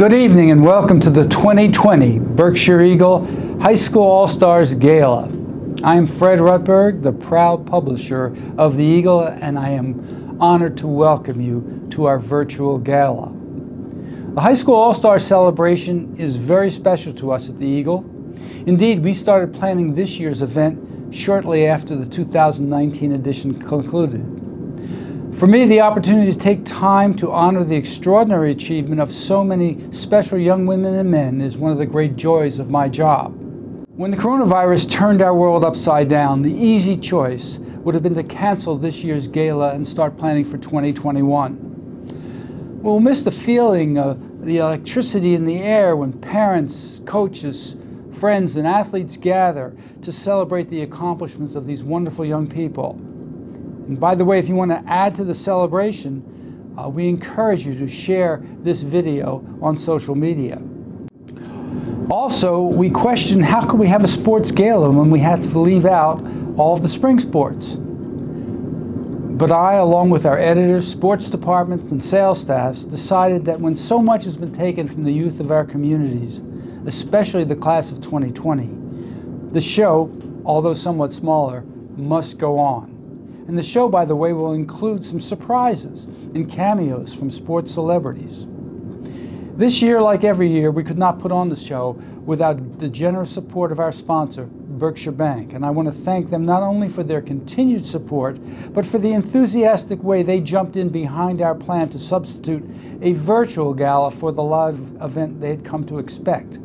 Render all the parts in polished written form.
Good evening and welcome to the 2020 Berkshire Eagle High School All-Stars Gala. I am Fred Rutberg, the proud publisher of the Eagle, and I am honored to welcome you to our virtual gala. The High School All-Stars celebration is very special to us at the Eagle. Indeed, we started planning this year's event shortly after the 2019 edition concluded. For me, the opportunity to take time to honor the extraordinary achievement of so many special young women and men is one of the great joys of my job. When the coronavirus turned our world upside down, the easy choice would have been to cancel this year's gala and start planning for 2021. We'll miss the feeling of the electricity in the air when parents, coaches, friends, and athletes gather to celebrate the accomplishments of these wonderful young people. And by the way, if you want to add to the celebration, we encourage you to share this video on social media. Also, we question how could we have a sports gala when we have to leave out all of the spring sports. But I, along with our editors, sports departments, and sales staffs, decided that when so much has been taken from the youth of our communities, especially the class of 2020, the show, although somewhat smaller, must go on. And the show, by the way, will include some surprises and cameos from sports celebrities. This year, like every year, we could not put on the show without the generous support of our sponsor, Berkshire Bank. And I want to thank them not only for their continued support, but for the enthusiastic way they jumped in behind our plan to substitute a virtual gala for the live event they had come to expect.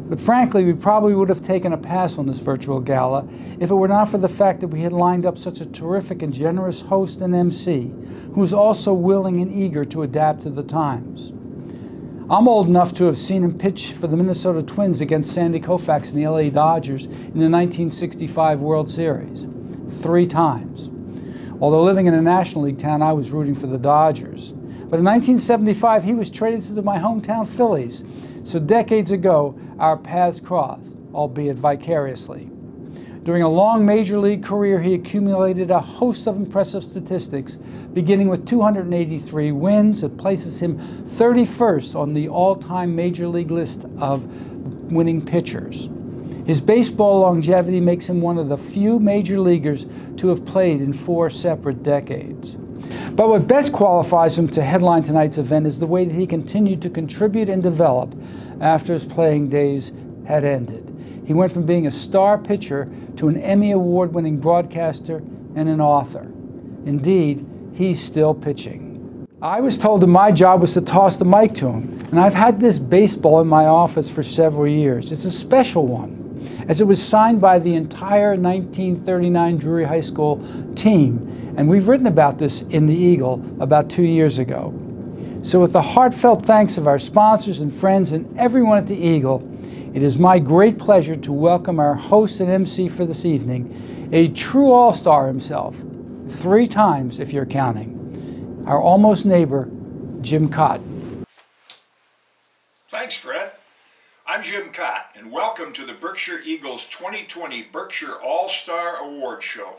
But frankly, we probably would have taken a pass on this virtual gala if it were not for the fact that we had lined up such a terrific and generous host and MC who was also willing and eager to adapt to the times. I'm old enough to have seen him pitch for the Minnesota Twins against Sandy Koufax and the LA Dodgers in the 1965 World Series, 3 times. Although living in a National League town, I was rooting for the Dodgers. But in 1975, he was traded to my hometown Phillies. So decades ago, our paths crossed, albeit vicariously. During a long major league career, he accumulated a host of impressive statistics, beginning with 283 wins. It places him 31st on the all-time major league list of winning pitchers. His baseball longevity makes him one of the few major leaguers to have played in 4 separate decades. But what best qualifies him to headline tonight's event is the way that he continued to contribute and develop after his playing days had ended. He went from being a star pitcher to an Emmy Award-winning broadcaster and an author. Indeed, he's still pitching. I was told that my job was to toss the mic to him, and I've had this baseball in my office for several years. It's a special one, as it was signed by the entire 1939 Drury High School team. And we've written about this in the Eagle about 2 years ago. So with the heartfelt thanks of our sponsors and friends and everyone at the Eagle, it is my great pleasure to welcome our host and MC for this evening, a true all-star himself, 3 times if you're counting, our almost neighbor, Jim Cott. Thanks, Fred. I'm Jim Cott, and welcome to the Berkshire Eagles 2020 Berkshire All-Star Award Show.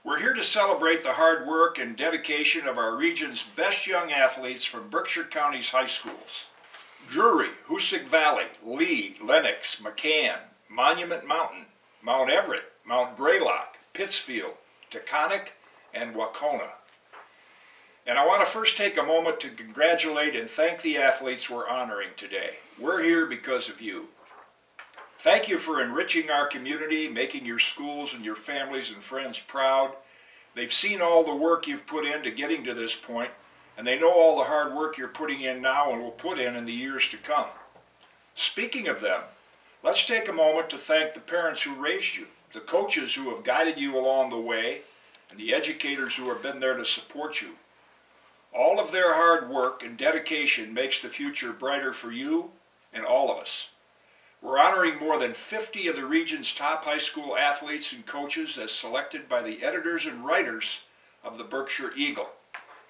We're here to celebrate the hard work and dedication of our region's best young athletes from Berkshire County's high schools. Drury, Hoosac Valley, Lee, Lenox, McCann, Monument Mountain, Mount Everett, Mount Greylock, Pittsfield, Taconic, and Wahconah. And I want to first take a moment to congratulate and thank the athletes we're honoring today. We're here because of you. Thank you for enriching our community, making your schools and your families and friends proud. They've seen all the work you've put into getting to this point, and they know all the hard work you're putting in now and will put in the years to come. Speaking of them, let's take a moment to thank the parents who raised you, the coaches who have guided you along the way, and the educators who have been there to support you. All of their hard work and dedication makes the future brighter for you and all of us. We're honoring more than 50 of the region's top high school athletes and coaches as selected by the editors and writers of the Berkshire Eagle.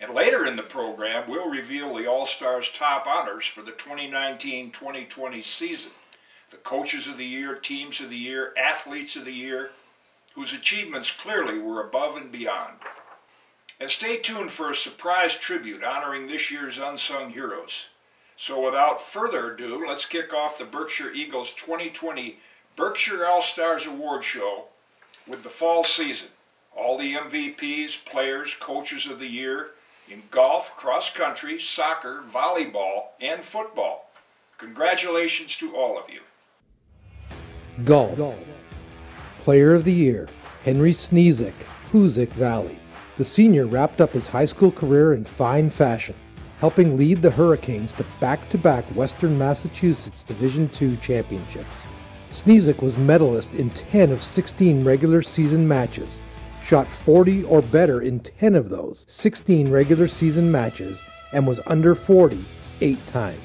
And later in the program, we'll reveal the All-Stars top honors for the 2019-2020 season. The Coaches of the Year, Teams of the Year, Athletes of the Year, whose achievements clearly were above and beyond. And stay tuned for a surprise tribute honoring this year's unsung heroes. So without further ado, let's kick off the Berkshire Eagles 2020 Berkshire All-Stars Award Show with the fall season. All the MVPs, players, coaches of the year in golf, cross-country, soccer, volleyball, and football. Congratulations to all of you. Golf. Player of the Year, Henry Sneezek, Hoosac Valley. The senior wrapped up his high school career in fine fashion, helping lead the Hurricanes to back-to-back Western Massachusetts Division II championships. Sneezek was medalist in 10 of 16 regular season matches, shot 40 or better in 10 of those 16 regular season matches, and was under 40 8 times.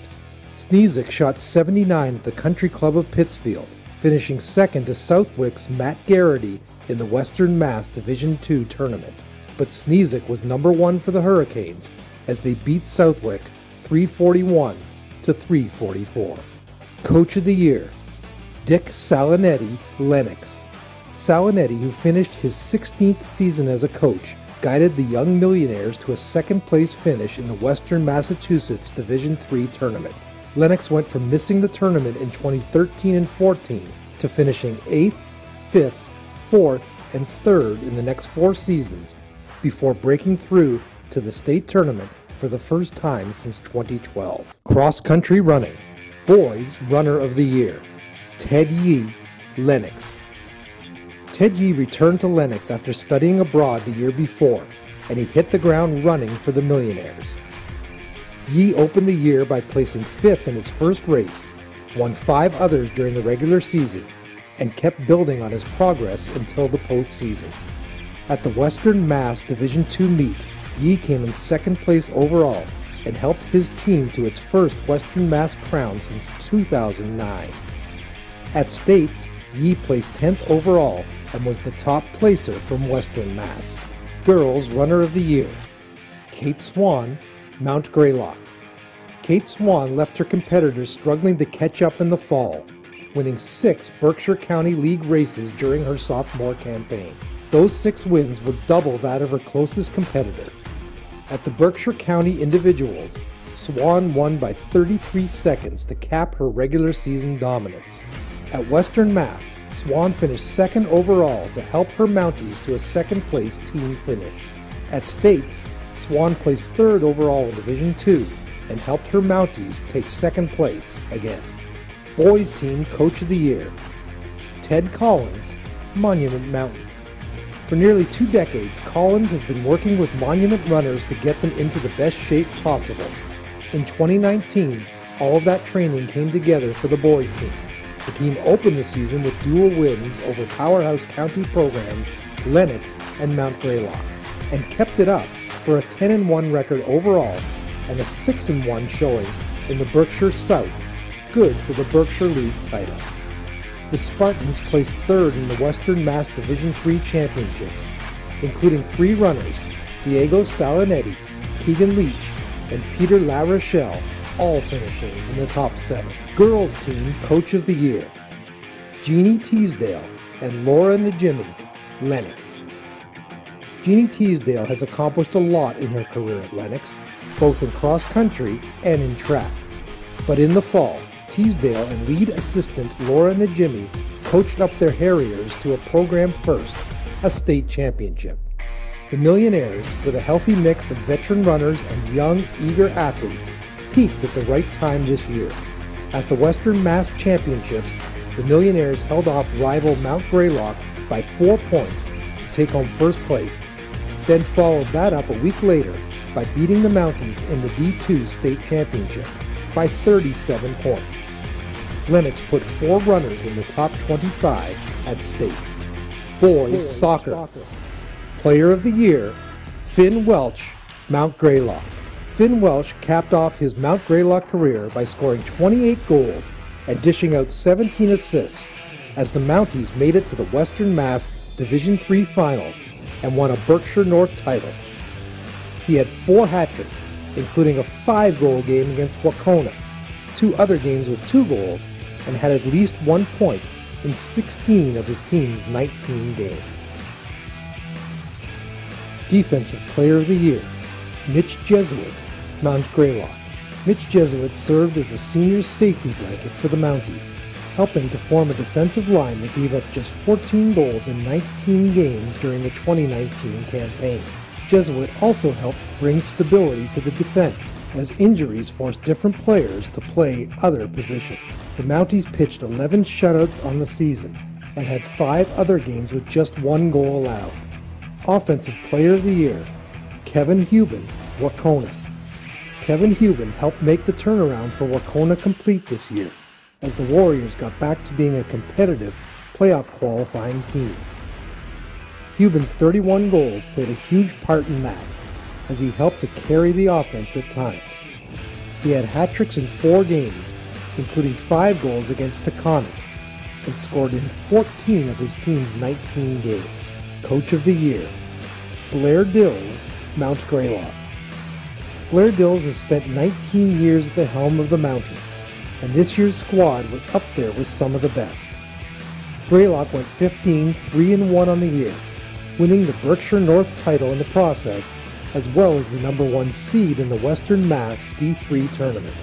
Sneezek shot 79 at the Country Club of Pittsfield, finishing second to Southwick's Matt Garrity in the Western Mass Division II tournament. But Sneezek was number 1 for the Hurricanes as they beat Southwick 341 to 344. Coach of the Year, Dick Salinetti, Lenox. Salinetti, who finished his 16th season as a coach, guided the Young Millionaires to a second-place finish in the Western Massachusetts Division III tournament. Lenox went from missing the tournament in 2013 and 14 to finishing 8th, 5th, 4th, and 3rd in the next 4 seasons before breaking through to the state tournament for the first time since 2012. Cross-country running. Boys Runner of the Year, Ted Yee, Lenox. Ted Yee returned to Lenox after studying abroad the year before, and he hit the ground running for the Millionaires. Yee opened the year by placing 5th in his first race, won 5 others during the regular season, and kept building on his progress until the postseason. At the Western Mass Division II meet, Yee came in second place overall and helped his team to its first Western Mass crown since 2009. At States, Yee placed 10th overall and was the top placer from Western Mass. Girls Runner of the Year, Kate Swan, Mount Greylock. Kate Swan left her competitors struggling to catch up in the fall, winning 6 Berkshire County League races during her sophomore campaign. Those 6 wins were double that of her closest competitor. At the Berkshire County Individuals, Swan won by 33 seconds to cap her regular season dominance. At Western Mass, Swan finished second overall to help her Mounties to a second-place team finish. At States, Swan placed third overall in Division II and helped her Mounties take second place again. Boys Team Coach of the Year, Ted Collins, Monument Mountain. For nearly 2 decades, Collins has been working with Monument runners to get them into the best shape possible. In 2019, all of that training came together for the boys team. The team opened the season with dual wins over powerhouse county programs Lenox and Mount Greylock, and kept it up for a 10-1 record overall and a 6-1 showing in the Berkshire South, good for the Berkshire League title. The Spartans placed 3rd in the Western Mass Division III championships, including 3 runners, Diego Salinetti, Keegan Leach, and Peter La Rochelle, all finishing in the top 7. Girls Team Coach of the Year, Jeannie Teasdale and Laura Najimy, Lenox. Jeannie Teasdale has accomplished a lot in her career at Lenox, both in cross country and in track. But in the fall, Teasdale and lead assistant Laura Najimy coached up their Harriers to a program first, a state championship. The Millionaires, with a healthy mix of veteran runners and young, eager athletes, peaked at the right time this year. At the Western Mass Championships, the Millionaires held off rival Mount Greylock by 4 points to take home first place, then followed that up a week later by beating the Mounties in the D2 State Championship by 37 points. Lenox put 4 runners in the top 25 at States. Boys Soccer. Player of the Year, Finn Welch, Mount Greylock. Finn Welch capped off his Mount Greylock career by scoring 28 goals and dishing out 17 assists as the Mounties made it to the Western Mass Division III Finals and won a Berkshire North title. He had 4 hat-tricks, including a 5-goal game against Wahconah, 2 other games with 2 goals, and had at least 1 point in 16 of his team's 19 games. Defensive Player of the Year, Mitch Jesuit, Mount Greylock. Mitch Jesuit served as a senior safety blanket for the Mounties, helping to form a defensive line that gave up just 14 goals in 19 games during the 2019 campaign. Jesuit also helped bring stability to the defense, as injuries forced different players to play other positions. The Mounties pitched 11 shutouts on the season and had 5 other games with just 1 goal allowed. Offensive Player of the Year, Kevin Hubin, Wahconah. Kevin Hubin helped make the turnaround for Wahconah complete this year, as the Warriors got back to being a competitive playoff qualifying team. Hubin's 31 goals played a huge part in that, as he helped to carry the offense at times. He had hat tricks in 4 games, including 5 goals against Taconic, and scored in 14 of his team's 19 games. Coach of the Year, Blair Dills, Mount Greylock. Blair Dills has spent 19 years at the helm of the Mounties, and this year's squad was up there with some of the best. Greylock went 15-3-1 on the year, winning the Berkshire North title in the process, as well as the #1 seed in the Western Mass D3 tournament.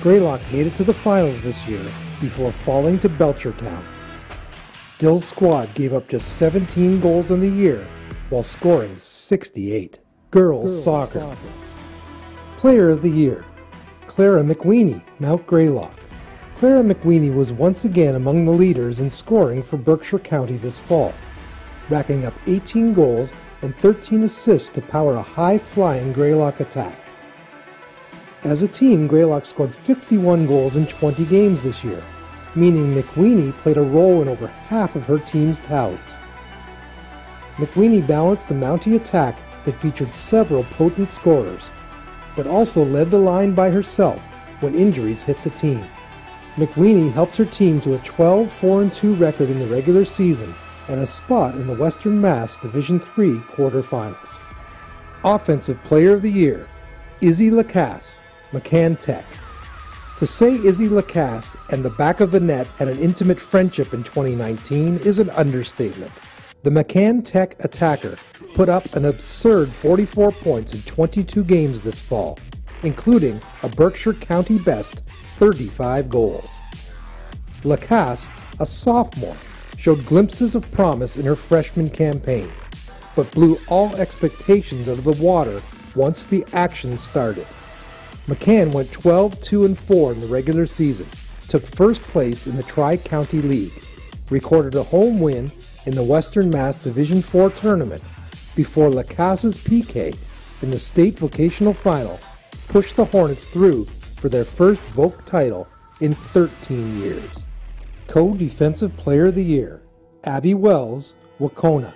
Greylock made it to the finals this year before falling to Belchertown. Dill's squad gave up just 17 goals on the year while scoring 68. Girls Soccer. Player of the Year, Clara McWeeny, Mount Greylock. Clara McWeeny was once again among the leaders in scoring for Berkshire County this fall, racking up 18 goals and 13 assists to power a high-flying Greylock attack. As a team, Greylock scored 51 goals in 20 games this year, meaning McWeeny played a role in over half of her team's tallies. McWeeny balanced the Mountie attack that featured several potent scorers, but also led the line by herself when injuries hit the team. McWeeny helped her team to a 12-4-2 record in the regular season and a spot in the Western Mass Division III quarterfinals. Offensive Player of the Year, Izzy Lacasse, McCann Tech. To say Izzy Lacasse and the back of the net had an intimate friendship in 2019 is an understatement. The McCann Tech attacker put up an absurd 44 points in 22 games this fall, including a Berkshire County best 35 goals. Lacasse, a sophomore, showed glimpses of promise in her freshman campaign, but blew all expectations out of the water once the action started. McCann went 12-2-4 in the regular season, took first place in the Tri-County League, recorded a home win in the Western Mass Division IV tournament, before Lacasse's PK in the state vocational final pushed the Hornets through for their first Voc title in 13 years. Co-Defensive Player of the Year, Abby Wells, Wahconah.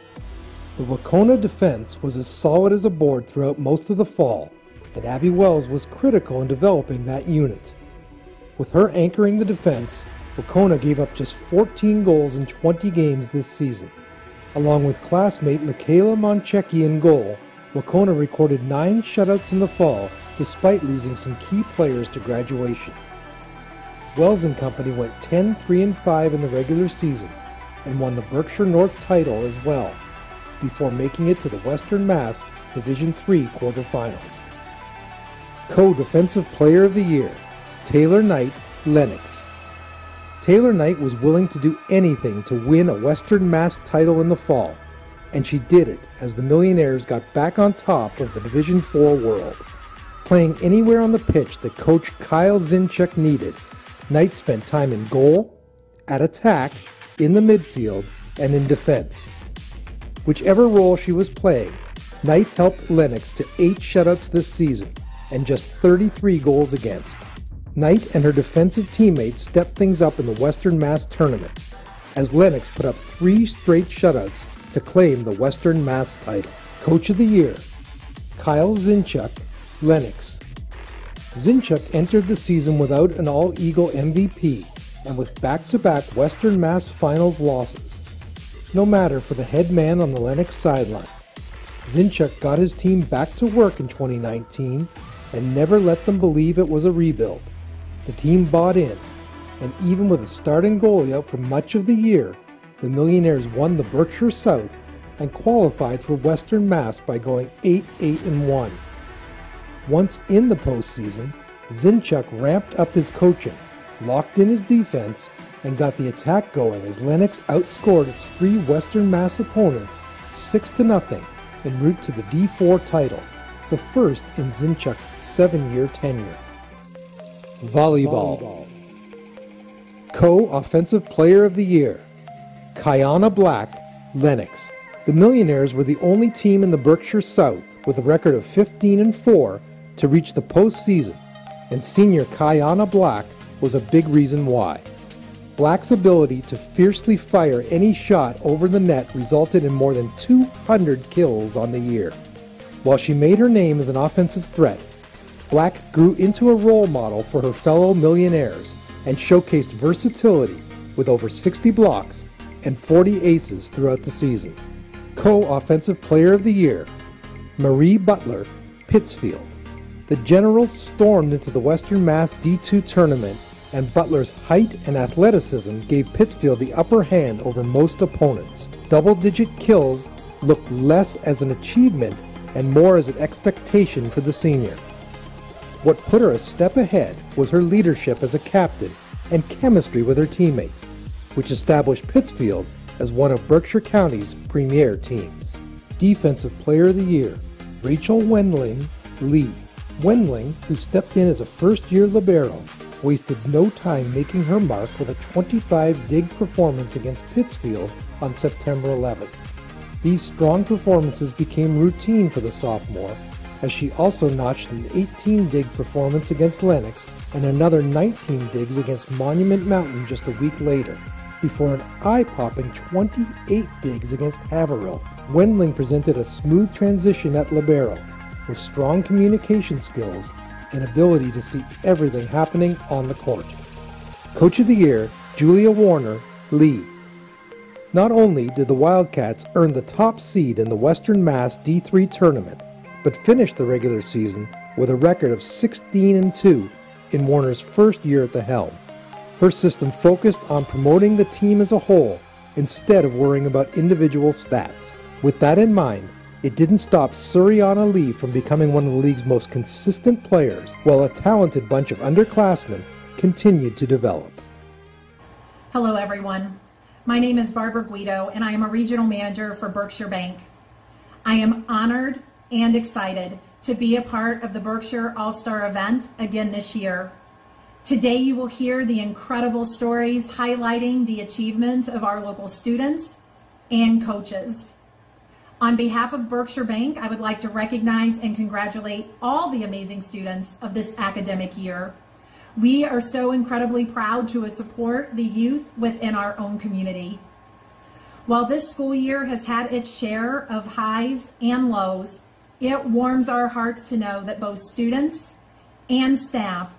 The Wahconah defense was as solid as a board throughout most of the fall, and Abby Wells was critical in developing that unit. With her anchoring the defense, Wahconah gave up just 14 goals in 20 games this season. Along with classmate Michaela Monchecki in goal, Wahconah recorded 9 shutouts in the fall despite losing some key players to graduation. Wells and company went 10-3-5 in the regular season and won the Berkshire North title as well, before making it to the Western Mass Division III quarterfinals. Co-Defensive Player of the Year, Taylor Knight, Lenox. Taylor Knight was willing to do anything to win a Western Mass title in the fall, and she did it as the Millionaires got back on top of the Division IV world. Playing anywhere on the pitch that Coach Kyle Zinchuk needed, Knight spent time in goal, at attack, in the midfield, and in defense. Whichever role she was playing, Knight helped Lenox to 8 shutouts this season and just 33 goals against. Knight and her defensive teammates stepped things up in the Western Mass tournament, as Lenox put up 3 straight shutouts to claim the Western Mass title. Coach of the Year, Kyle Zinchuk, Lenox. Zinchuk entered the season without an All-Eagle MVP and with back-to-back Western Mass Finals losses. No matter for the head man on the Lenox sideline, Zinchuk got his team back to work in 2019 and never let them believe it was a rebuild. The team bought in, and even with a starting goalie out for much of the year, the Millionaires won the Berkshire South and qualified for Western Mass by going 8-8-1. Once in the postseason, Zinchuk ramped up his coaching, locked in his defense, and got the attack going as Lenox outscored its 3 Western Mass opponents 6-0 en route to the D4 title, the first in Zinchuk's 7-year tenure. Volleyball. Co-Offensive Player of the Year, Kiana Black, Lenox. The Millionaires were the only team in the Berkshire South with a record of 15-4 to reach the postseason, and senior Kiana Black was a big reason why. Black's ability to fiercely fire any shot over the net resulted in more than 200 kills on the year. While she made her name as an offensive threat, Black grew into a role model for her fellow Millionaires and showcased versatility with over 60 blocks and 40 aces throughout the season. Co-Offensive Player of the Year, Marie Butler, Pittsfield. The Generals stormed into the Western Mass D2 tournament, and Butler's height and athleticism gave Pittsfield the upper hand over most opponents. Double-digit kills looked less as an achievement and more as an expectation for the senior. What put her a step ahead was her leadership as a captain and chemistry with her teammates, which established Pittsfield as one of Berkshire County's premier teams. Defensive Player of the Year, Rachel Wendling Lee. Wendling, who stepped in as a first-year libero, wasted no time making her mark with a 25-dig performance against Pittsfield on September 11th. These strong performances became routine for the sophomore, as she also notched an 18-dig performance against Lenox and another 19 digs against Monument Mountain just a week later, before an eye-popping 28 digs against Haverhill. Wendling presented a smooth transition at libero, with strong communication skills and ability to see everything happening on the court. Coach of the Year, Julia Warner, Lee. Not only did the Wildcats earn the top seed in the Western Mass D3 tournament, but finished the regular season with a record of 16-2 in Warner's first year at the helm. Her system focused on promoting the team as a whole instead of worrying about individual stats. With that in mind, it didn't stop Suriana Lee from becoming one of the league's most consistent players, while a talented bunch of underclassmen continued to develop. Hello everyone. My name is Barbara Guido and I am a regional manager for Berkshire Bank. I am honored and excited to be a part of the Berkshire All-Star event again this year. Today you will hear the incredible stories highlighting the achievements of our local students and coaches. On behalf of Berkshire Bank, I would like to recognize and congratulate all the amazing students of this academic year. We are so incredibly proud to support the youth within our own community. While this school year has had its share of highs and lows, it warms our hearts to know that both students and staff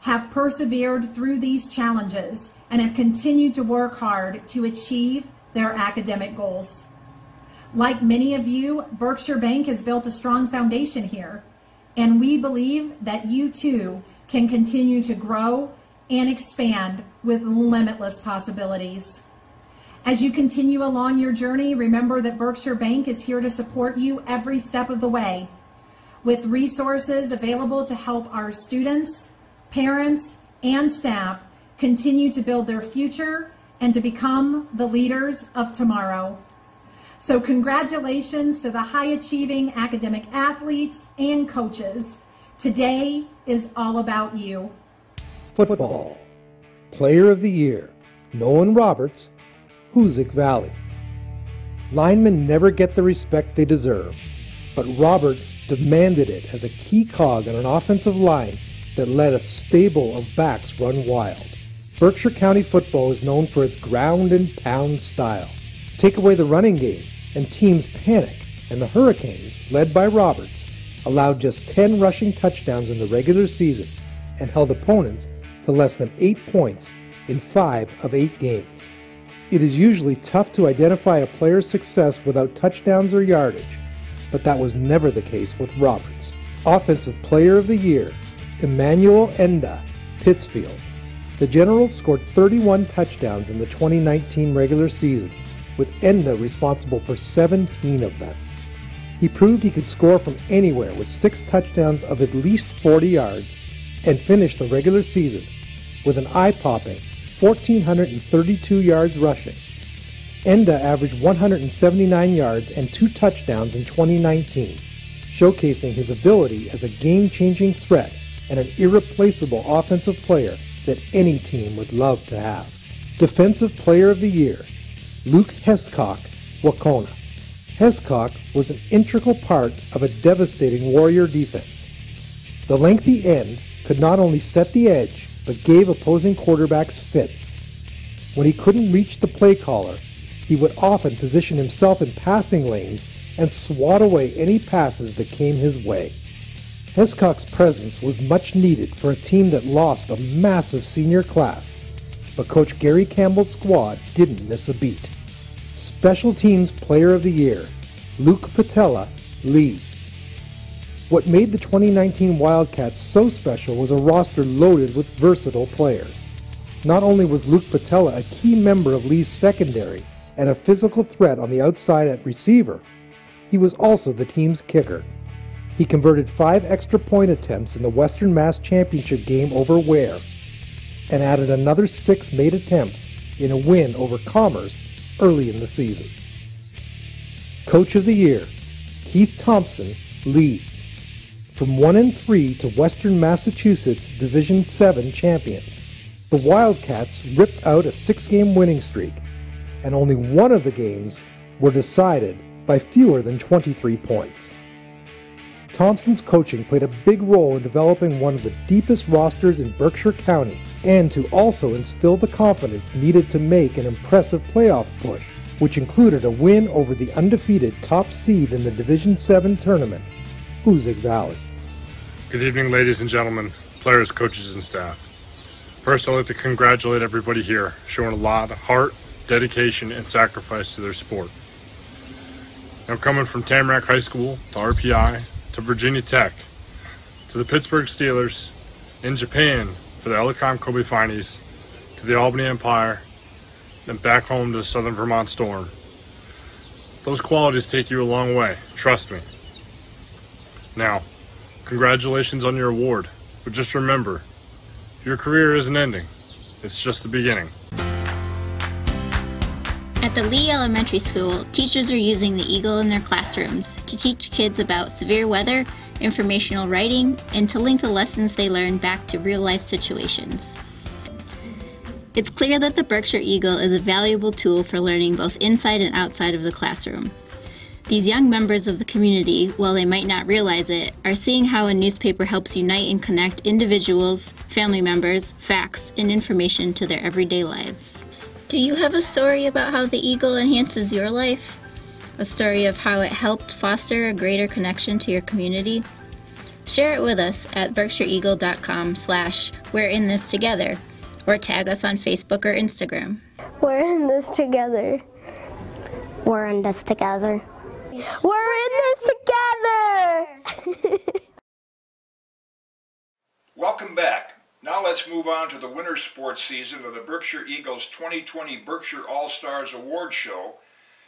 have persevered through these challenges and have continued to work hard to achieve their academic goals. Like many of you, Berkshire Bank has built a strong foundation here, and we believe that you too can continue to grow and expand with limitless possibilities. As you continue along your journey, remember that Berkshire Bank is here to support you every step of the way, with resources available to help our students, parents, and staff continue to build their future and to become the leaders of tomorrow. So congratulations to the high-achieving academic athletes and coaches. Today is all about you. Football. Player of the Year, Nolan Roberts, Hoosac Valley. Linemen never get the respect they deserve, but Roberts demanded it as a key cog on an offensive line that let a stable of backs run wild. Berkshire County football is known for its ground and pound style. Take away the running game, and teams panic, and the Hurricanes, led by Roberts, allowed just 10 rushing touchdowns in the regular season and held opponents to less than 8 points in 5 of 8 games. It is usually tough to identify a player's success without touchdowns or yardage, but that was never the case with Roberts. Offensive Player of the Year, Emmanuel Enda, Pittsfield. The Generals scored 31 touchdowns in the 2019 regular season, with Enda responsible for 17 of them. He proved he could score from anywhere with 6 touchdowns of at least 40 yards and finished the regular season with an eye-popping 1,432 yards rushing. Enda averaged 179 yards and 2 touchdowns in 2019, showcasing his ability as a game-changing threat and an irreplaceable offensive player that any team would love to have. Defensive Player of the Year, Luke Hoosac, Wahconah. Hoosac was an integral part of a devastating Warrior defense. The lengthy end could not only set the edge, but gave opposing quarterbacks fits. When he couldn't reach the play caller, he would often position himself in passing lanes and swat away any passes that came his way. Hoosac's presence was much needed for a team that lost a massive senior class, but Coach Gary Campbell's squad didn't miss a beat. Special Teams Player of the Year, Luke Patella, Lee. What made the 2019 Wildcats so special was a roster loaded with versatile players. Not only was Luke Patella a key member of Lee's secondary and a physical threat on the outside at receiver, he was also the team's kicker. He converted 5 extra point attempts in the Western Mass Championship game over Ware and added another 6 made attempts in a win over Commerce early in the season. Coach of the Year, Keith Thompson, Lee. From 1-3 to Western Massachusetts Division 7 champions, the Wildcats ripped out a 6-game winning streak, and only one of the games were decided by fewer than 23 points. Thompson's coaching played a big role in developing one of the deepest rosters in Berkshire County and to also instill the confidence needed to make an impressive playoff push, which included a win over the undefeated top seed in the Division 7 tournament, Hoosac Valley. Good evening, ladies and gentlemen, players, coaches, and staff. First, I'd like to congratulate everybody here, showing a lot of heart, dedication, and sacrifice to their sport. Now, coming from Tamarack High School to RPI to Virginia Tech to the Pittsburgh Steelers, in Japan for the Elecom Kobe Finals, to the Albany Empire, and back home to the Southern Vermont Storm. Those qualities take you a long way, trust me. Now, congratulations on your award, but just remember, your career isn't ending, it's just the beginning. At the Lee Elementary School, teachers are using the Eagle in their classrooms to teach kids about severe weather, informational writing, and to link the lessons they learn back to real-life situations. It's clear that the Berkshire Eagle is a valuable tool for learning both inside and outside of the classroom. These young members of the community, while they might not realize it, are seeing how a newspaper helps unite and connect individuals, family members, facts, and information to their everyday lives. Do you have a story about how the Eagle enhances your life? A story of how it helped foster a greater connection to your community? Share it with us at berkshireeagle.com/we're in this together, or tag us on Facebook or Instagram. We're in this together. We're in this together. We're in this together! Welcome back. Now let's move on to the winter sports season of the Berkshire Eagles 2020 Berkshire All-Stars Award Show,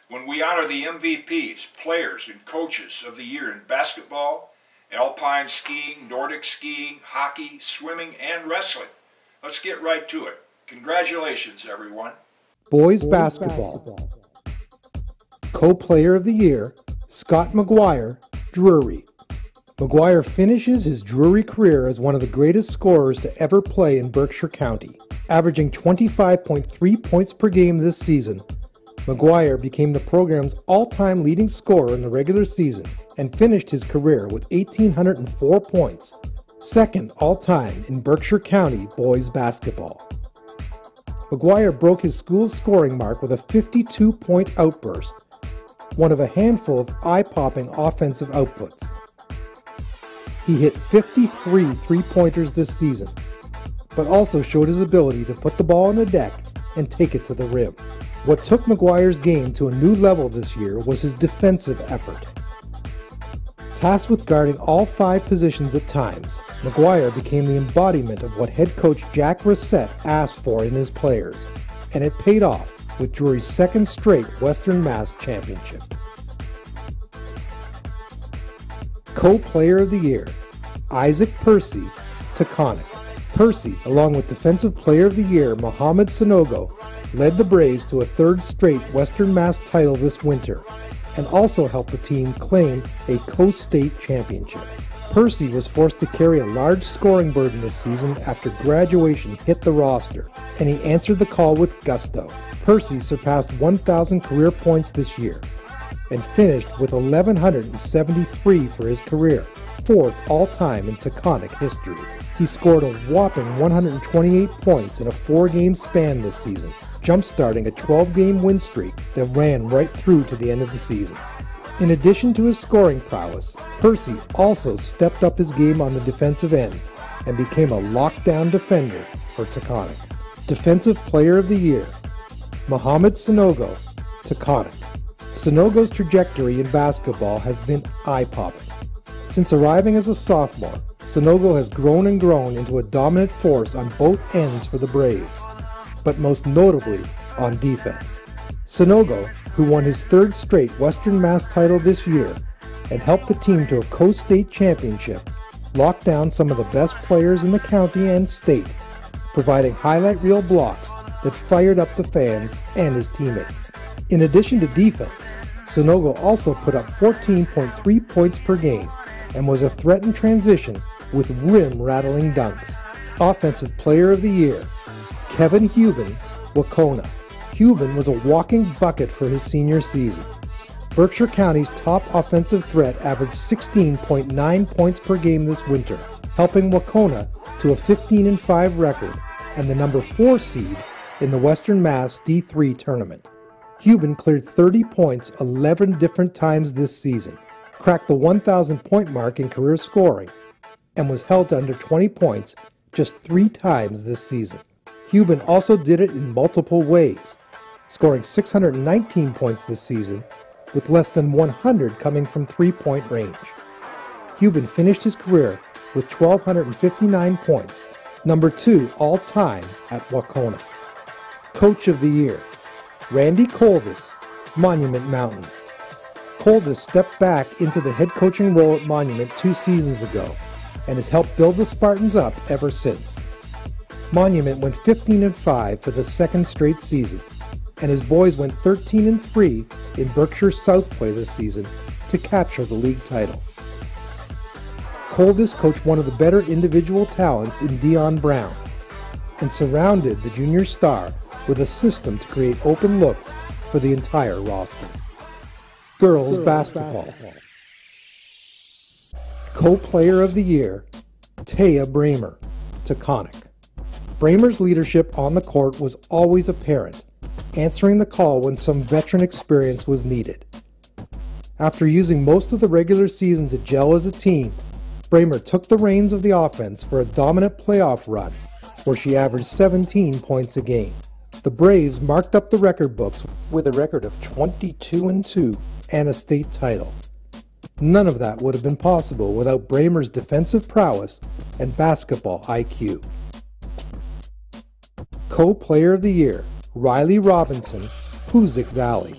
when we honor the MVPs, players, and coaches of the year in basketball, alpine skiing, Nordic skiing, hockey, swimming, and wrestling. Let's get right to it. Congratulations, everyone. Boys Basketball. Co-Player of the Year, Scott McGuire, Drury. McGuire finishes his Drury career as one of the greatest scorers to ever play in Berkshire County. Averaging 25.3 points per game this season, McGuire became the program's all-time leading scorer in the regular season and finished his career with 1,804 points, second all-time in Berkshire County boys basketball. McGuire broke his school's scoring mark with a 52-point outburst, one of a handful of eye-popping offensive outputs. He hit 53 three-pointers this season, but also showed his ability to put the ball on the deck and take it to the rim. What took McGuire's game to a new level this year was his defensive effort. Tasked with guarding all 5 positions at times, McGuire became the embodiment of what head coach Jack Brissett asked for in his players, and it paid off with Drury's second straight Western Mass Championship. Co-Player of the Year, Isaac Percy, Taconic. Percy, along with Defensive Player of the Year Mohamed Sanogo, led the Braves to a third straight Western Mass title this winter, and also helped the team claim a co-state championship. Percy was forced to carry a large scoring burden this season after graduation hit the roster, and he answered the call with gusto. Percy surpassed 1,000 career points this year, and finished with 1,173 for his career, fourth all-time in Taconic history. He scored a whopping 128 points in a 4-game span this season, jump-starting a 12-game win streak that ran right through to the end of the season. In addition to his scoring prowess, Percy also stepped up his game on the defensive end and became a lockdown defender for Taconic. Defensive Player of the Year, Mohamed Sanogo, Taconic. Sanogo's trajectory in basketball has been eye-popping. Since arriving as a sophomore, Sanogo has grown and grown into a dominant force on both ends for the Braves, but most notably on defense. Sanogo, who won his third straight Western Mass title this year and helped the team to a co-state championship, locked down some of the best players in the county and state, providing highlight reel blocks that fired up the fans and his teammates. In addition to defense, Sanogo also put up 14.3 points per game and was a threat in transition with rim-rattling dunks. Offensive Player of the Year, Kevin Hubin, Wahconah. Hubin was a walking bucket for his senior season. Berkshire County's top offensive threat averaged 16.9 points per game this winter, helping Wahconah to a 15-5 record and the number 4 seed in the Western Mass D3 tournament. Hubin cleared 30 points 11 different times this season, cracked the 1,000 point mark in career scoring, and was held to under 20 points just 3 times this season. Hubin also did it in multiple ways, scoring 619 points this season, with less than 100 coming from 3-point range. Hubin finished his career with 1,259 points, number 2 all-time at Wahconah. Coach of the Year, Randy Coldis, Monument Mountain. Coldis stepped back into the head coaching role at Monument 2 seasons ago and has helped build the Spartans up ever since. Monument went 15-5 for the second straight season, and his boys went 13-3 in Berkshire South play this season to capture the league title. Coldis coached one of the better individual talents in Dion Brown and surrounded the junior star with a system to create open looks for the entire roster. Girls Basketball. Co-Player of the Year, Taya Bramer, Taconic. Bramer's leadership on the court was always apparent, answering the call when some veteran experience was needed. After using most of the regular season to gel as a team, Bramer took the reins of the offense for a dominant playoff run, where she averaged 17 points a game. The Braves marked up the record books with a record of 22-2 and a state title. None of that would have been possible without Bramer's defensive prowess and basketball IQ. Co-Player of the Year, Riley Robinson, Hoosac Valley.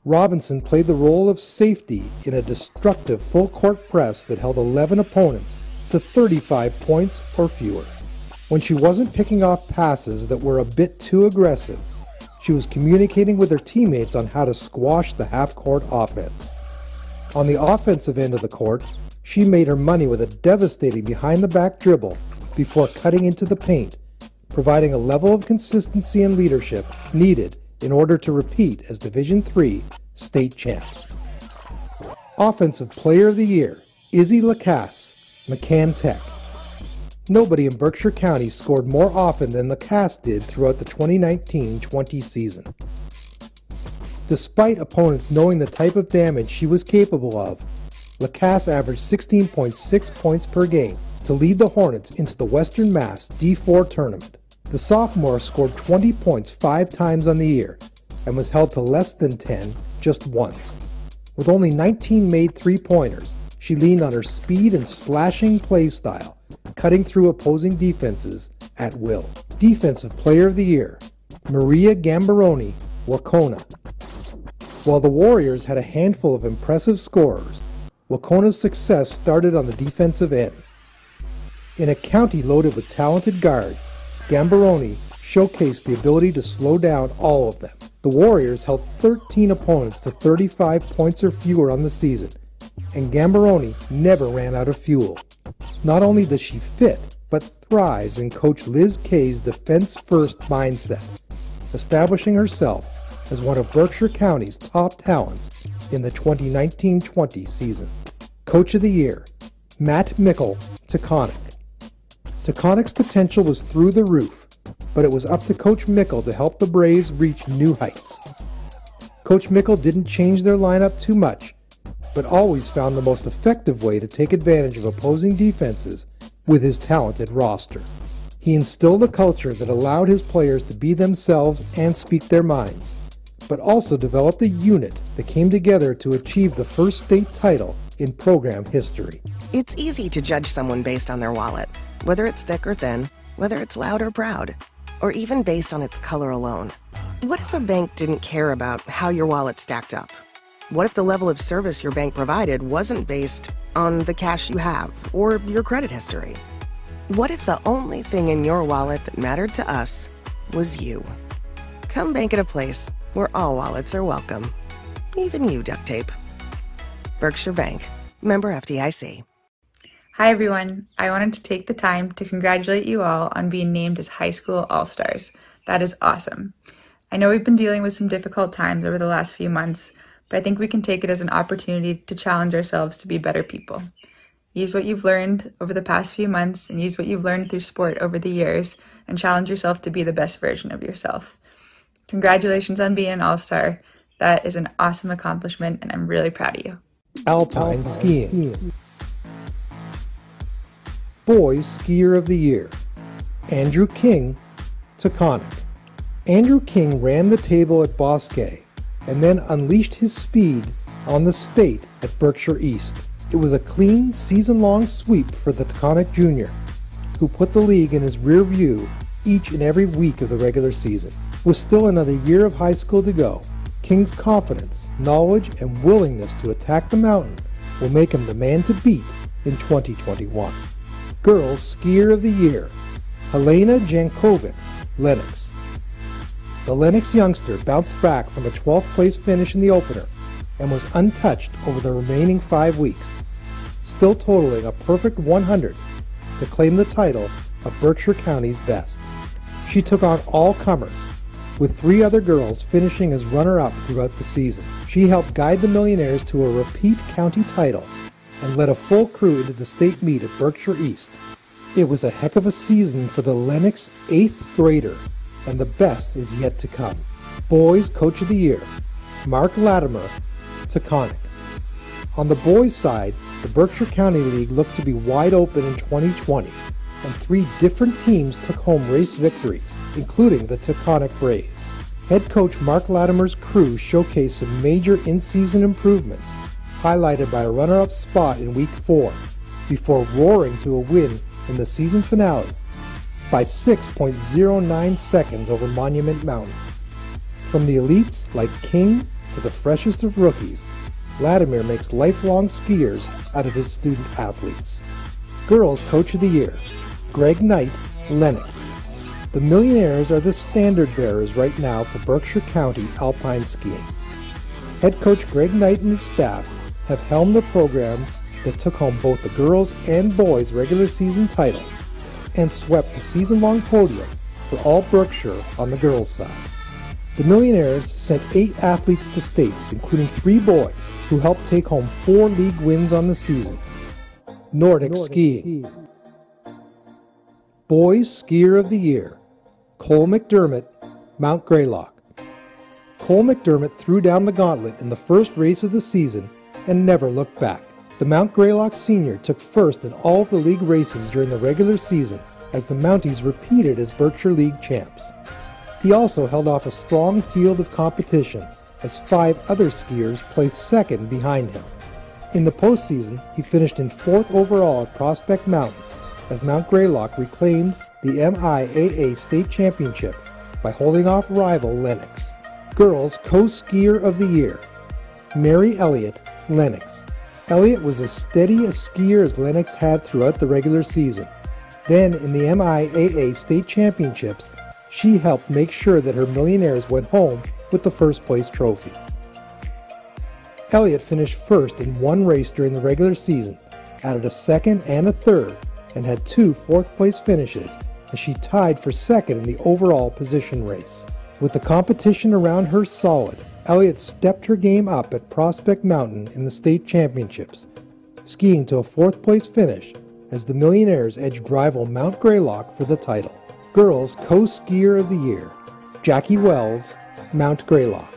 Robinson played the role of safety in a destructive full-court press that held 11 opponents to 35 points or fewer. When she wasn't picking off passes that were a bit too aggressive, she was communicating with her teammates on how to squash the half-court offense. On the offensive end of the court, she made her money with a devastating behind-the-back dribble before cutting into the paint, providing a level of consistency and leadership needed in order to repeat as Division III state champs. Offensive Player of the Year, Izzy Lacasse, McCann Tech. Nobody in Berkshire County scored more often than Lacasse did throughout the 2019-20 season. Despite opponents knowing the type of damage she was capable of, Lacasse averaged 16.6 points per game to lead the Hornets into the Western Mass D4 tournament. The sophomore scored 20 points 5 times on the year and was held to less than 10 just once. With only 19 made three-pointers, she leaned on her speed and slashing play style, cutting through opposing defenses at will. Defensive Player of the Year, Maria Gambaroni, Wahconah. While the Warriors had a handful of impressive scorers, Wahconah's success started on the defensive end. In a county loaded with talented guards, Gambaroni showcased the ability to slow down all of them. The Warriors held 13 opponents to 35 points or fewer on the season, and Gambaroni never ran out of fuel. Not only does she fit, but thrives in Coach Liz Kay's defense-first mindset, establishing herself as one of Berkshire County's top talents in the 2019-20 season. Coach of the Year, Matt Mickle, Taconic. Taconic's potential was through the roof, but it was up to Coach Mickle to help the Braves reach new heights. Coach Mickle didn't change their lineup too much, but always found the most effective way to take advantage of opposing defenses with his talented roster. He instilled a culture that allowed his players to be themselves and speak their minds, but also developed a unit that came together to achieve the first state title in program history. It's easy to judge someone based on their wallet, whether it's thick or thin, whether it's loud or proud, or even based on its color alone. What if a bank didn't care about how your wallet stacked up? What if the level of service your bank provided wasn't based on the cash you have or your credit history? What if the only thing in your wallet that mattered to us was you? Come bank at a place where all wallets are welcome, even you, duct tape. Berkshire Bank, member FDIC. Hi everyone, I wanted to take the time to congratulate you all on being named as High School All-Stars. That is awesome. I know we've been dealing with some difficult times over the last few months, but I think we can take it as an opportunity to challenge ourselves to be better people. Use what you've learned over the past few months and use what you've learned through sport over the years and challenge yourself to be the best version of yourself. Congratulations on being an All-Star. That is an awesome accomplishment and I'm really proud of you. Alpine skiing. Boys Skier of the Year, Andrew King, Taconic. Andrew King ran the table at Bosque and then unleashed his speed on the state at Berkshire East. It was a clean, season-long sweep for the Taconic Junior, who put the league in his rear view each and every week of the regular season. With still another year of high school to go, King's confidence, knowledge, and willingness to attack the mountain will make him the man to beat in 2021. Girls Skier of the Year, Helena Jankovic, Lenox. The Lenox youngster bounced back from a 12th place finish in the opener and was untouched over the remaining 5 weeks, still totaling a perfect 100 to claim the title of Berkshire County's best. She took on all comers, with 3 other girls finishing as runner-up throughout the season. She helped guide the Millionaires to a repeat county title and led a full crew into the state meet at Berkshire East. It was a heck of a season for the Lenox 8th grader, and the best is yet to come. Boys Coach of the Year, Mark Latimer, Taconic. On the boys' side, the Berkshire County League looked to be wide open in 2020, and 3 different teams took home race victories, including the Taconic Braves. Head coach Mark Latimer's crew showcased some major in-season improvements, highlighted by a runner-up spot in Week 4, before roaring to a win in the season finale by 6.09 seconds over Monument Mountain. From the elites like King to the freshest of rookies, Latimer makes lifelong skiers out of his student athletes. Girls Coach of the Year, Greg Knight, Lenox. The Millionaires are the standard bearers right now for Berkshire County alpine skiing. Head coach Greg Knight and his staff have helmed the program that took home both the girls' and boys' regular season titles and swept the season-long podium for all Berkshire on the girls' side. The Millionaires sent 8 athletes to states, including 3 boys, who helped take home 4 league wins on the season. Nordic skiing. Boys Skier of the Year, Cole McDermott, Mount Greylock. Cole McDermott threw down the gauntlet in the first race of the season and never looked back. The Mount Greylock senior took first in all of the league races during the regular season as the Mounties repeated as Berkshire League champs. He also held off a strong field of competition as 5 other skiers placed second behind him. In the postseason, he finished in 4th overall at Prospect Mountain as Mount Greylock reclaimed the MIAA State Championship by holding off rival Lenox. Girls Co-Skier of the Year, Mary Elliott, Lenox. Elliott was as steady a skier as Lenox had throughout the regular season. Then, in the MIAA state championships, she helped make sure that her Millionaires went home with the first place trophy. Elliott finished first in one race during the regular season, added a second and a third, and had 2 fourth-place finishes as she tied for second in the overall position race. With the competition around her solid, Elliott stepped her game up at Prospect Mountain in the state championships, skiing to a 4th-place finish as the Millionaires edged rival Mount Greylock for the title. Girls Co-Skier of the Year, Jackie Wells, Mount Greylock.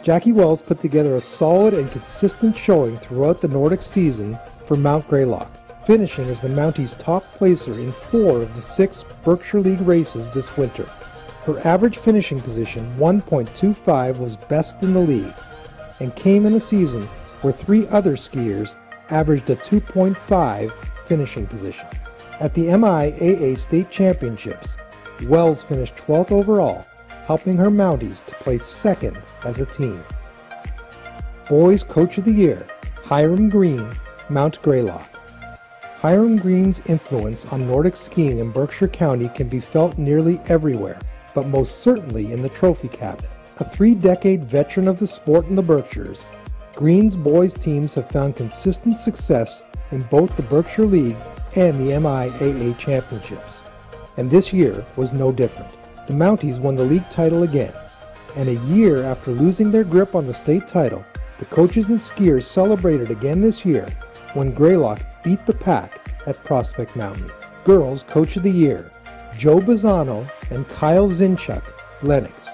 Jackie Wells put together a solid and consistent showing throughout the Nordic season for Mount Greylock, finishing as the Mounties' top placer in 4 of the 6 Berkshire League races this winter. Her average finishing position, 1.25, was best in the league, and came in a season where 3 other skiers averaged a 2.5 finishing position. At the MIAA State Championships, Wells finished 12th overall, helping her Mounties to place second as a team. Boys Coach of the Year, Hiram Green, Mount Greylock. Hiram Green's influence on Nordic skiing in Berkshire County can be felt nearly everywhere, but most certainly in the trophy cabinet. A 3-decade veteran of the sport in the Berkshires, Green's boys teams have found consistent success in both the Berkshire League and the MIAA Championships, and this year was no different. The Mounties won the league title again, and a year after losing their grip on the state title, the coaches and skiers celebrated again this year when Greylock beat the pack at Prospect Mountain. Girls Coach of the Year, Joe Bazzano and Kyle Zinchuk, Lenox.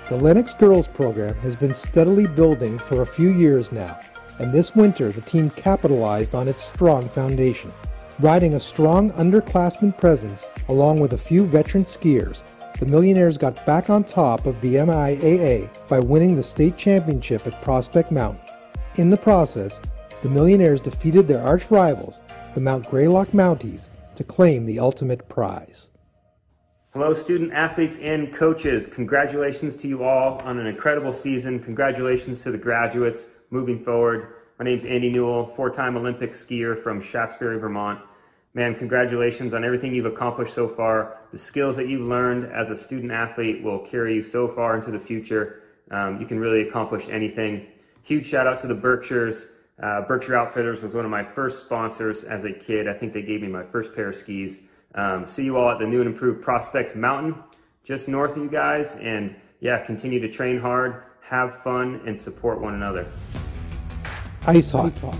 The Lenox girls program has been steadily building for a few years now, and this winter the team capitalized on its strong foundation. Riding a strong underclassmen presence along with a few veteran skiers, the Millionaires got back on top of the MIAA by winning the state championship at Prospect Mountain. In the process, the Millionaires defeated their arch rivals, the Mount Greylock Mounties, to claim the ultimate prize. Hello student athletes and coaches. Congratulations to you all on an incredible season. Congratulations to the graduates moving forward. My name's Andy Newell, 4-time Olympic skier from Shaftesbury, Vermont. Man, congratulations on everything you've accomplished so far. The skills that you've learned as a student athlete will carry you so far into the future. You can really accomplish anything. Huge shout out to the Berkshires. Berkshire Outfitters was one of my first sponsors as a kid. I think they gave me my first pair of skis. See you all at the new and improved Prospect Mountain, just north of you guys. And yeah, continue to train hard, have fun, and support one another. Ice hockey.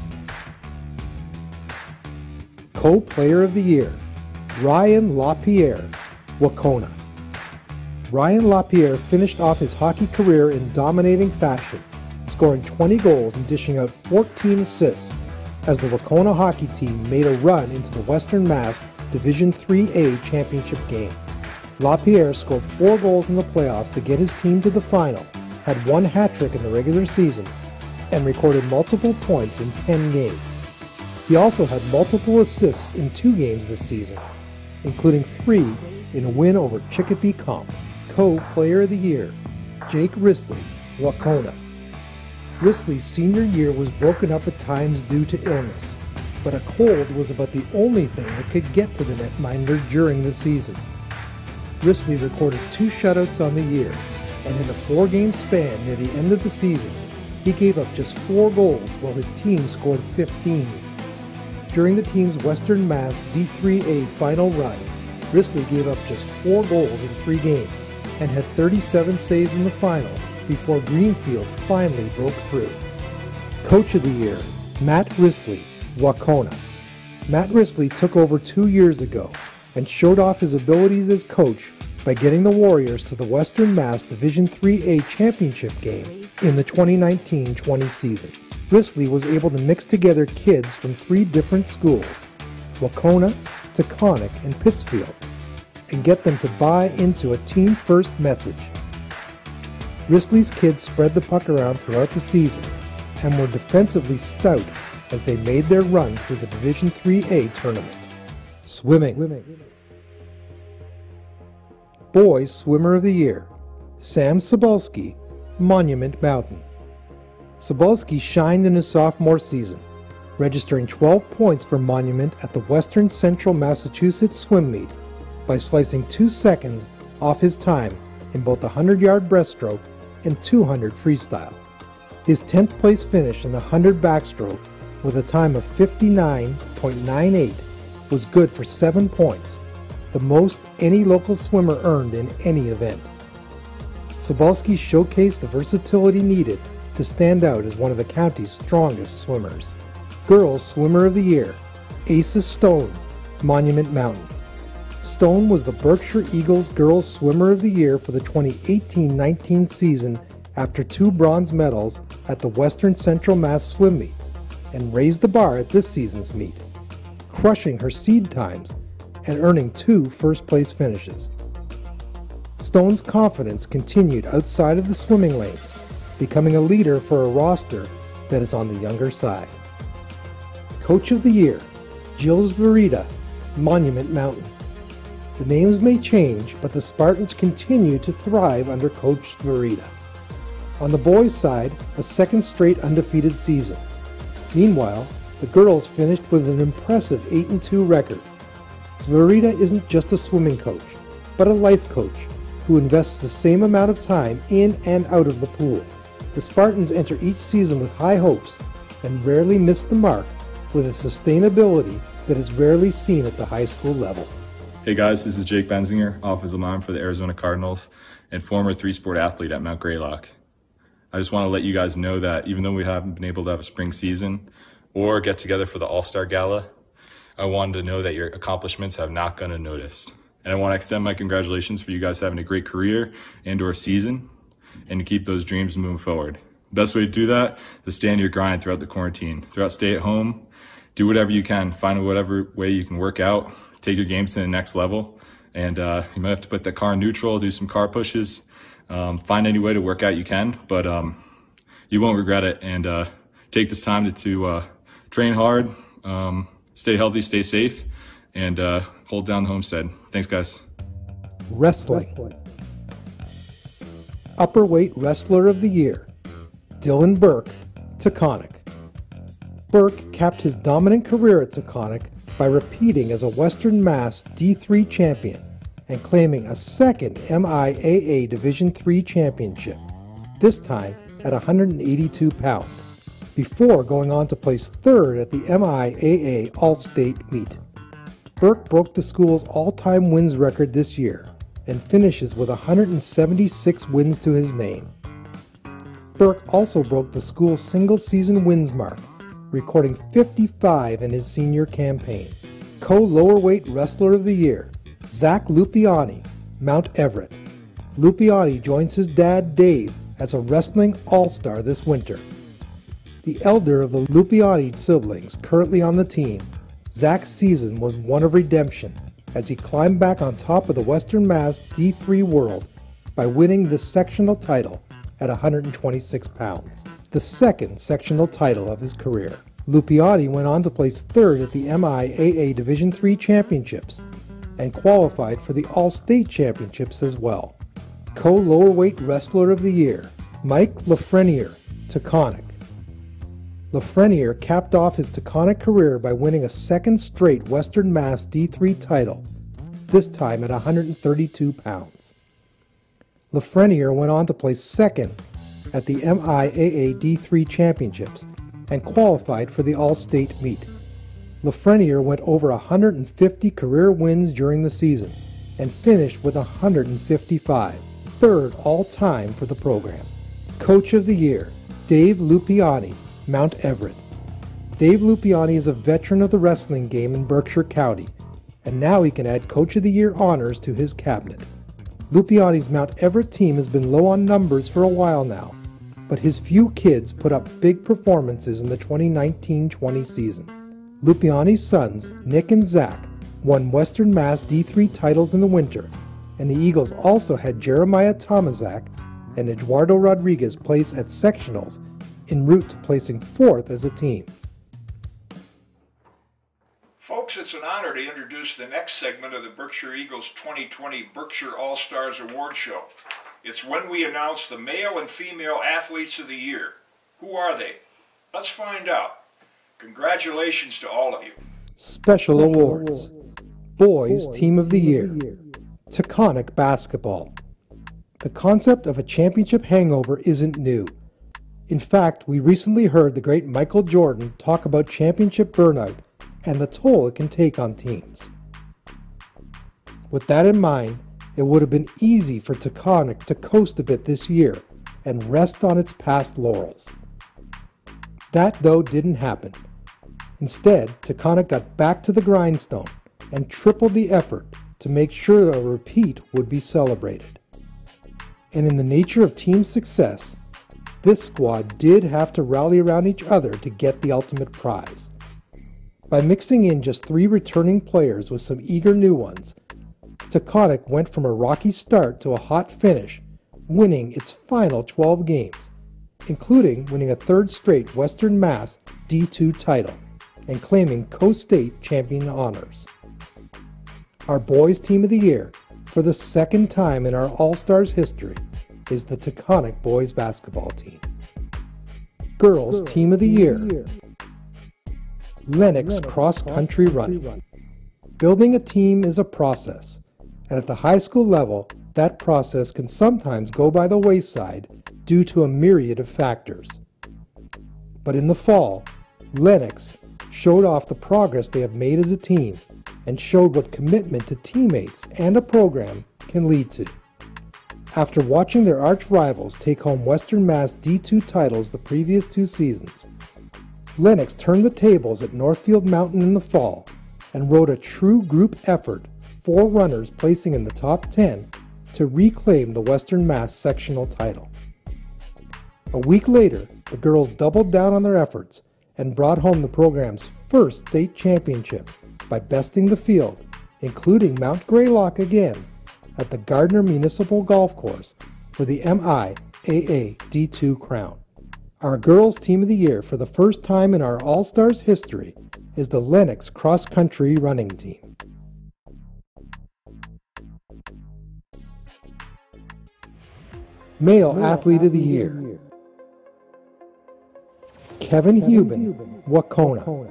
Co-Player of the Year, Ryan LaPierre, Wahconah. Ryan LaPierre finished off his hockey career in dominating fashion, scoring 20 goals and dishing out 14 assists as the Wahconah hockey team made a run into the Western Mass Division 3A championship game. LaPierre scored 4 goals in the playoffs to get his team to the final, had 1 hat-trick in the regular season, and recorded multiple points in 10 games. He also had multiple assists in 2 games this season, including 3 in a win over Chicopee Comp. Co-Player of the Year, Jake Risley, Wahconah. Risley's senior year was broken up at times due to illness, but a cold was about the only thing that could get to the netminder during the season. Risley recorded 2 shutouts on the year, and in a 4-game span near the end of the season, he gave up just 4 goals while his team scored 15. During the team's Western Mass D3A final run, Risley gave up just 4 goals in 3 games and had 37 saves in the final before Greenfield finally broke through. Coach of the Year, Matt Risley, Wahconah. Matt Risley took over 2 years ago and showed off his abilities as coach by getting the Warriors to the Western Mass Division 3A championship game in the 2019-20 season. Risley was able to mix together kids from 3 different schools, Wahconah, Taconic, and Pittsfield, and get them to buy into a team-first message. Risley's kids spread the puck around throughout the season and were defensively stout as they made their run through the Division 3A tournament. Swimming. Boys Swimmer of the Year, Sam Cebulski, Monument Mountain. Cebulski shined in his sophomore season, registering 12 points for Monument at the Western Central Massachusetts swim meet by slicing 2 seconds off his time in both the 100-yard breaststroke and 200 freestyle. His 10th place finish in the 100 backstroke with a time of 59.98 was good for 7 points, the most any local swimmer earned in any event. Sobalski showcased the versatility needed to stand out as one of the county's strongest swimmers. Girls Swimmer of the Year, Asa Stone, Monument Mountain. Stone was the Berkshire Eagles Girls Swimmer of the Year for the 2018-19 season after 2 bronze medals at the Western Central Mass Swim Meet and raised the bar at this season's meet, crushing her seed times and earning 2 first-place finishes. Stone's confidence continued outside of the swimming lanes, becoming a leader for a roster that is on the younger side. Coach of the Year, Jill Zverita, Monument Mountain. The names may change, but the Spartans continue to thrive under Coach Zverita. On the boys' side, a second straight undefeated season. Meanwhile, the girls finished with an impressive 8-2 record. Zverita isn't just a swimming coach, but a life coach who invests the same amount of time in and out of the pool. The Spartans enter each season with high hopes and rarely miss the mark with a sustainability that is rarely seen at the high school level. Hey guys, this is Jake Benzinger, offensive lineman for the Arizona Cardinals and former 3-sport athlete at Mount Greylock. I just want to let you guys know that even though we haven't been able to have a spring season or get together for the All-Star Gala, I wanted to know that your accomplishments have not gone unnoticed. And I want to extend my congratulations for you guys having a great career and or season and to keep those dreams moving forward. The best way to do that is to stay on your grind throughout the quarantine, throughout stay at home. Do whatever you can, find whatever way you can work out, take your games to the next level, and you might have to put the car in neutral, do some car pushes, find any way to work out you can, but you won't regret it, and take this time to train hard, stay healthy, stay safe, and hold down the homestead. Thanks, guys. Wrestling. Upperweight Wrestler of the Year, Dylan Burke, Taconic. Burke capped his dominant career at Taconic by repeating as a Western Mass D3 champion and claiming a second MIAA Division III championship, this time at 182 pounds, before going on to place third at the MIAA All-State meet. Burke broke the school's all-time wins record this year and finishes with 176 wins to his name. Burke also broke the school's single-season wins mark, recording 55 in his senior campaign. Co-lowerweight Wrestler of the Year, Zach Lupiani, Mount Everett. Lupiani joins his dad, Dave, as a wrestling all-star this winter. The elder of the Lupiani siblings currently on the team, Zach's season was one of redemption as he climbed back on top of the Western Mass D3 World by winning the sectional title at 126 pounds, the second sectional title of his career. Lupiani went on to place third at the MIAA Division III Championships and qualified for the All-State Championships as well. Co-lowerweight Wrestler of the Year, Mike Lafreniere, Taconic. Lafreniere capped off his Taconic career by winning a second straight Western Mass D3 title, this time at 132 pounds. Lafreniere went on to place second at the MIAA D3 Championships and qualified for the All-State meet. Lafreniere went over 150 career wins during the season and finished with 155, third all-time for the program. Coach of the Year, Dave Lupiani, Mount Everett. Dave Lupiani is a veteran of the wrestling game in Berkshire County, and now he can add Coach of the Year honors to his cabinet. Lupiani's Mount Everett team has been low on numbers for a while now, but his few kids put up big performances in the 2019-20 season. Lupiani's sons, Nick and Zach, won Western Mass D3 titles in the winter, and the Eagles also had Jeremiah Tomaszak and Eduardo Rodriguez place at sectionals en route to placing fourth as a team. Folks, it's an honor to introduce the next segment of the Berkshire Eagles 2020 Berkshire All-Stars Award Show. It's when we announce the male and female athletes of the year. Who are they? Let's find out. Congratulations to all of you. Special awards. Boys Team of the Year. Taconic Basketball. The concept of a championship hangover isn't new. In fact, we recently heard the great Michael Jordan talk about championship burnout and the toll it can take on teams. With that in mind, it would have been easy for Taconic to coast a bit this year and rest on its past laurels. That, though, didn't happen. Instead, Taconic got back to the grindstone and tripled the effort to make sure a repeat would be celebrated. And in the nature of team success, this squad did have to rally around each other to get the ultimate prize. By mixing in just 3 returning players with some eager new ones, Taconic went from a rocky start to a hot finish, winning its final 12 games, including winning a 3rd straight Western Mass D2 title and claiming Co-State champion honors. Our Boys Team of the Year, for the 2nd time in our All-Stars history, is the Taconic Boys Basketball Team. Girls Team of the Year, Lenox Cross Country Running. Building a team is a process, and at the high school level, that process can sometimes go by the wayside due to a myriad of factors. But in the fall, Lenox showed off the progress they have made as a team and showed what commitment to teammates and a program can lead to. After watching their arch rivals take home Western Mass D2 titles the previous 2 seasons, Lenox turned the tables at Northfield Mountain in the fall and rode a true group effort, 4 runners placing in the top 10 to reclaim the Western Mass sectional title. A week later, the girls doubled down on their efforts and brought home the program's first state championship by besting the field, including Mount Greylock again, at the Gardner Municipal Golf Course for the MIAA D2 crown. Our Girls Team of the Year for the first time in our All-Stars history is the Lenox Cross Country Running Team. Male Athlete of the Year, Kevin Hubin, Wahconah.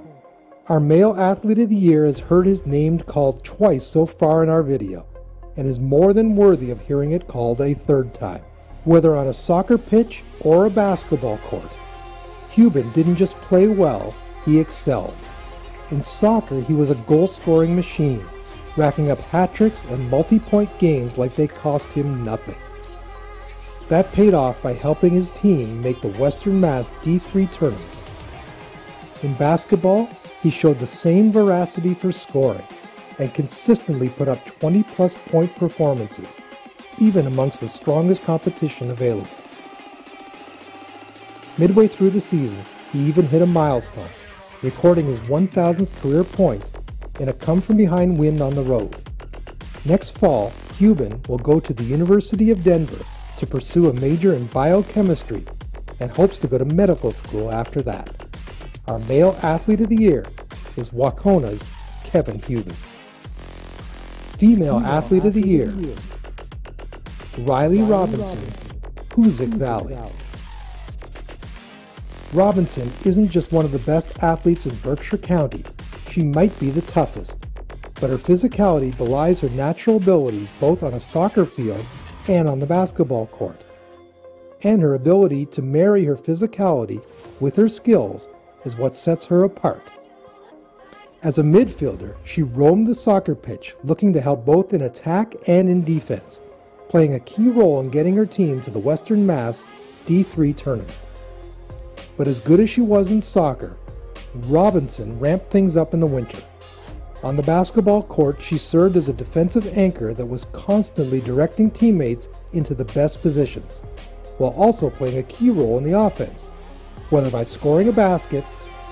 Our Male Athlete of the Year has heard his name called twice so far in our video, and is more than worthy of hearing it called a 3rd time. Whether on a soccer pitch or a basketball court, Hubin didn't just play well, he excelled. In soccer, he was a goal-scoring machine, racking up hat-tricks and multi-point games like they cost him nothing. That paid off by helping his team make the Western Mass D3 tournament. In basketball, he showed the same veracity for scoring and consistently put up 20-plus point performances, even amongst the strongest competition available. Midway through the season, he even hit a milestone, recording his 1,000th career point in a come-from-behind win on the road. Next fall, Hubin will go to the University of Denver to pursue a major in biochemistry and hopes to go to medical school after that. Our Male Athlete of the Year is Wahconah's Kevin Hubin. Female Athlete of the Year, Riley Robinson, Hoosac Valley. Robinson isn't just one of the best athletes in Berkshire County, she might be the toughest, but her physicality belies her natural abilities both on a soccer field and on the basketball court. And her ability to marry her physicality with her skills is what sets her apart. As a midfielder, she roamed the soccer pitch looking to help both in attack and in defense, playing a key role in getting her team to the Western Mass D3 tournament. But as good as she was in soccer, Robinson ramped things up in the winter. On the basketball court, she served as a defensive anchor that was constantly directing teammates into the best positions, while also playing a key role in the offense, whether by scoring a basket,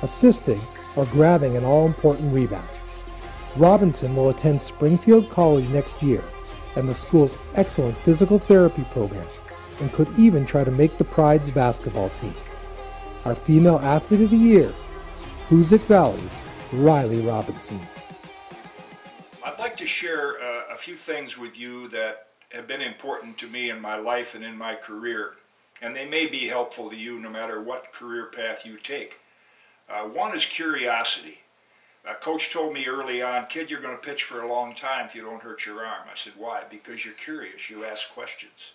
assisting, or grabbing an all-important rebound. Robinson will attend Springfield College next year and the school's excellent physical therapy program, and could even try to make the Pride's basketball team. Our Female Athlete of the Year, Hoosac Valley's Riley Robinson. I'd like to share a few things with you that have been important to me in my life and in my career, and they may be helpful to you no matter what career path you take. One is curiosity. Coach told me early on, kid, you're going to pitch for a long time if you don't hurt your arm. I said, why? Because you're curious. You ask questions.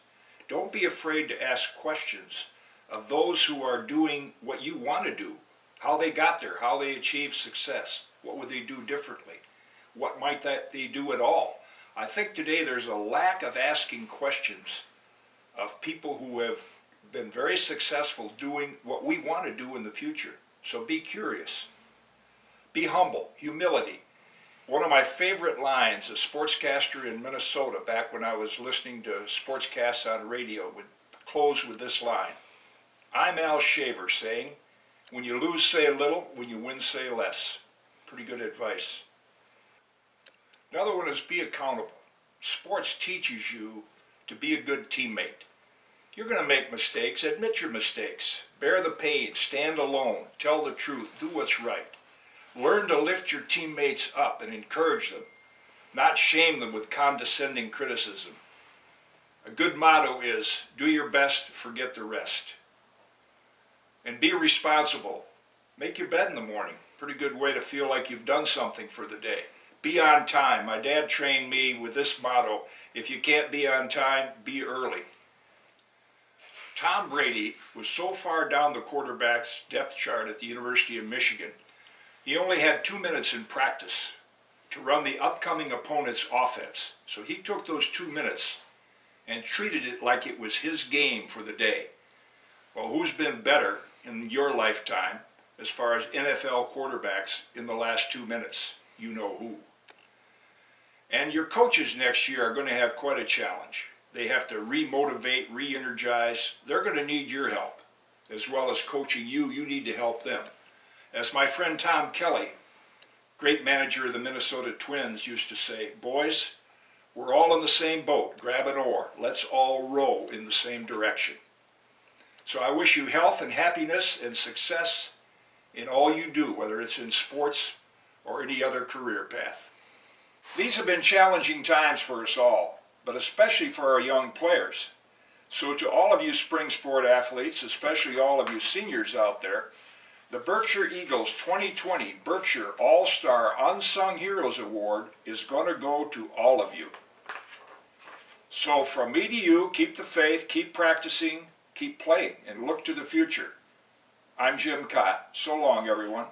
Don't be afraid to ask questions of those who are doing what you want to do, how they got there, how they achieved success, what would they do differently, what might they do at all. I think today there's a lack of asking questions of people who have been very successful doing what we want to do in the future. So be curious. Be humble. Humility. One of my favorite lines, a sportscaster in Minnesota, back when I was listening to sportscasts on radio, would close with this line. I'm Al Shaver saying, when you lose, say a little, when you win, say less. Pretty good advice. Another one is be accountable. Sports teaches you to be a good teammate. You're going to make mistakes. Admit your mistakes. Bear the pain. Stand alone. Tell the truth. Do what's right. Learn to lift your teammates up and encourage them, not shame them with condescending criticism. A good motto is, do your best, forget the rest. And be responsible. Make your bed in the morning. Pretty good way to feel like you've done something for the day. Be on time. My dad trained me with this motto, if you can't be on time, be early. Tom Brady was so far down the quarterback's depth chart at the University of Michigan, he only had 2 minutes in practice to run the upcoming opponent's offense. So he took those 2 minutes and treated it like it was his game for the day. Well, who's been better in your lifetime as far as NFL quarterbacks in the last 2 minutes? You know who. And your coaches next year are going to have quite a challenge. They have to re-motivate, re-energize. They're going to need your help. As well as coaching you, you need to help them. As my friend Tom Kelly, great manager of the Minnesota Twins, used to say, boys, we're all in the same boat. Grab an oar. Let's all row in the same direction. So I wish you health and happiness and success in all you do, whether it's in sports or any other career path. These have been challenging times for us all, but especially for our young players. So to all of you spring sport athletes, especially all of you seniors out there, the Berkshire Eagles 2020 Berkshire All-Star Unsung Heroes Award is going to go to all of you. So from me to you, keep the faith, keep practicing, keep playing, and look to the future. I'm Jim Cott. So long, everyone.